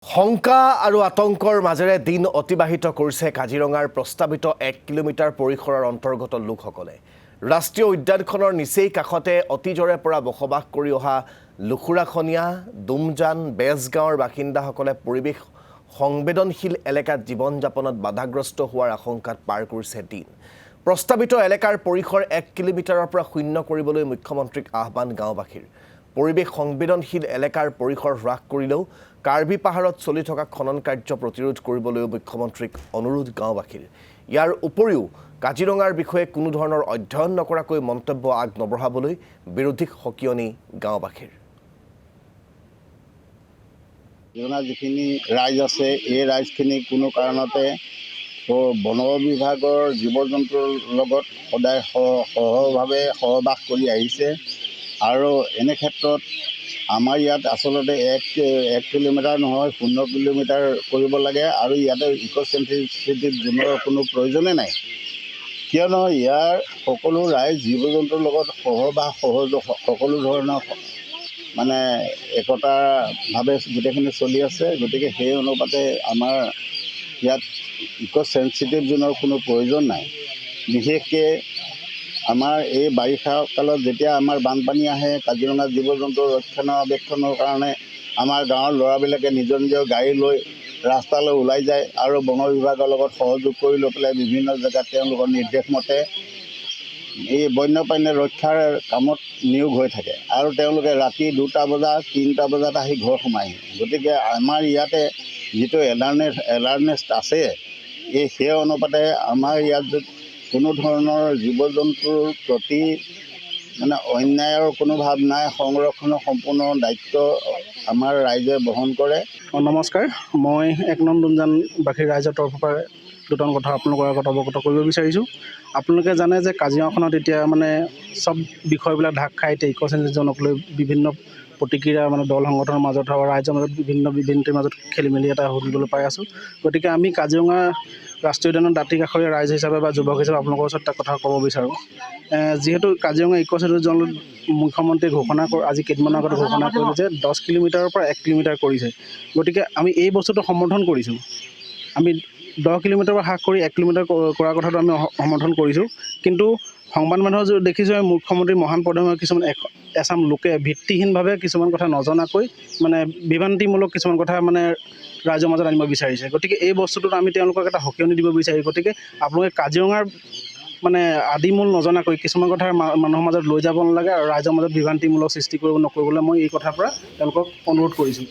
শংকা আৰু আতংকৰ মাজেৰে দিন অতিবাহিত কৰিছে কাজিৰঙাৰ প্ৰস্তাৱিত 1 কিলোমিটাৰ পৰিসৰৰ অন্তৰ্গত লোকসকলে। ৰাষ্ট্ৰীয় উদ্যানখনৰ নিচেই কাষতে অতীজৰে পৰা বসবাস কৰি অহা লুখুৰাখনীয়া, দুমজান, বেজগাঁৱৰ বাসিন্দাসকলে পৰিৱেশ সংবেদনশীল এলেকাত জীৱন যাপনত বাধাগ্ৰস্ত হোৱাৰ আশংকাত পাৰ কৰিছে দিন। প্ৰস্তাৱিত এলেকাৰ পৰিসৰ 1 কিলোমিটাৰৰ পৰা শূন্য কৰিবলৈ মুখ্যমন্ত্ৰীক আহ্বান গাঁওবাসীৰ। পৰিৱেশ সংবেদনশীল এলেকাৰ পৰিসৰ হ্ৰাস কৰিলেও কাৰ্বি পাহাৰত চলি থকা খনন কাৰ্য প্ৰতিৰোধ কৰিবলৈও মুখ্যমন্ত্ৰীক অনুৰোধ গাঁওবাসীৰ। ইয়াৰ উপৰিও কাজিৰঙাৰ বিষয়ে কোনো ধৰণৰ অধ্যয়ন নকৰাকৈ মন্তব্য আগ নবঢ়াবলৈ বিৰোধীক সকিয়নি গাঁওবাসীৰ। কাজিৰঙাৰ যিখিনি ৰাইজ আছে এই ৰাইজখিনি কোনো কাৰণতে বন বিভাগৰ জীৱ জন্তুৰ লগত সদায় সহভাৱে সহবাস কৰি আহিছে আৰু এনে ক্ষেত্ৰত আমাৰ ইয়াত আচলতে এক কিলোমিটাৰ নহয় 0 কিলোমিটাৰ কৰিব লাগে আৰু ইয়াতে ইক' চেণ্ট্ৰিচিটিৰ জোনৰ কোনো প্ৰয়োজনে নাই, কিয়নো ইয়াৰ সকলো ৰাইজ জীৱ জন্তুৰ লগত সহবাস সকলো ধৰণৰ মানে একতাভাৱে গোটেইখিনি চলি আছে। গতিকে সেই অনুপাতে আমাৰ ইয়াত ইক' চেণ্ট্ৰিচিটিভ জোনৰ কোনো প্ৰয়োজন নাই। বিশেষকৈ আমাৰ এই বাৰিষা কালত যেতিয়া আমাৰ বানপানী আহে, কাজিৰঙা জীৱ জন্তুৰ ৰক্ষণাবেক্ষণৰ কাৰণে আমাৰ গাঁৱৰ ল'ৰাবিলাকে নিজৰ নিজৰ গাড়ী লৈ ৰাস্তালৈ ওলাই যায় আৰু বন বিভাগৰ লগত সহযোগ কৰি লৈ পেলাই বিভিন্ন জেগাত তেওঁলোকৰ নিৰ্দেশ মতে এই বন্যপ্ৰাণী ৰক্ষাৰ কামত নিয়োগ হৈ থাকে আৰু তেওঁলোকে ৰাতি 2টা বজাত 3টা বজাত আহি ঘৰ সোমায়হি। গতিকে আমাৰ ইয়াতে যিটো এলাৰ্নেছ আছে সেই অনুপাতে আমাৰ ইয়াত কোনো ধৰণৰ জীৱ জন্তুৰ প্ৰতি মানে অন্যায়ৰ কোনো ভাৱ নাই। সংৰক্ষণৰ সম্পূৰ্ণ দায়িত্ব আমাৰ ৰাইজে বহন কৰে। নমস্কাৰ, মই 1 নং দুমজানবাসী ৰাইজৰ তৰফৰ পৰা দুটামান কথা আপোনালোকৰ আগত অৱগত কৰিব বিচাৰিছোঁ। আপোনালোকে জানে যে কাজিৰঙাখনত এতিয়া মানে চব বিষয়বিলাক ঢাক খাই এতিয়া ইক' চেণ্ট্ৰিচিটিভ জোনক লৈ বিভিন্ন প্ৰতিক্ৰিয়া মানে দল সংগঠনৰ মাজত হওক ৰাইজৰ মাজত বিভিন্ন বিভ্ৰান্তিৰ মাজত খেলি মেলি এটা শুনিবলৈ পাই আছোঁ। গতিকে আমি কাজিৰঙা ৰাষ্ট্ৰীয় উদ্যানৰ দাঁতি কাষৰীয়া ৰাইজ হিচাপে বা যুৱক হিচাপে আপোনালোকৰ ওচৰত এটা কথা ক'ব বিচাৰোঁ। যিহেতু কাজিৰঙা ইক' চেণ্ট্ৰিচিটিভ জোন মুখ্যমন্ত্ৰীয়ে আজি কেইদিনমানৰ আগতে ঘোষণা কৰিলে যে 10 কিলোমিটাৰৰ পৰা 1 কিলোমিটাৰ কৰিছে। গতিকে আমি এই বস্তুটো সমৰ্থন কৰিছোঁ। আমি 10 কিলোমিটাৰৰ পৰা হ্ৰাস কৰি 1 কিলোমিটাৰ কৰাৰ কথাটো আমি সমৰ্থন কৰিছোঁ। কিন্তু সংবাদ মাধ্যমত দেখিছোঁ আমি মুখ্যমন্ত্ৰী মহান পদমীয় কিছুমান এচাম লোকে ভিত্তিহীনভাৱে কিছুমান কথা নজনাকৈ মানে বিভ্ৰান্তিমূলক কিছুমান কথা মানে ৰাইজৰ মাজত আনিব বিচাৰিছে। গতিকে এই বস্তুটোত আমি তেওঁলোকক এটা সকিয়নি দিব বিচাৰিছোঁ। গতিকে আপোনালোকে কাজিৰঙাৰ মানে আদিমূল নজনাকৈ কিছুমান কথা মানুহৰ মাজত লৈ যাব নালাগে আৰু ৰাইজৰ মাজত বিভ্ৰান্তিমূলক সৃষ্টি নকৰিবলৈ মই এই কথাৰ পৰা তেওঁলোকক অনুৰোধ কৰিছোঁ।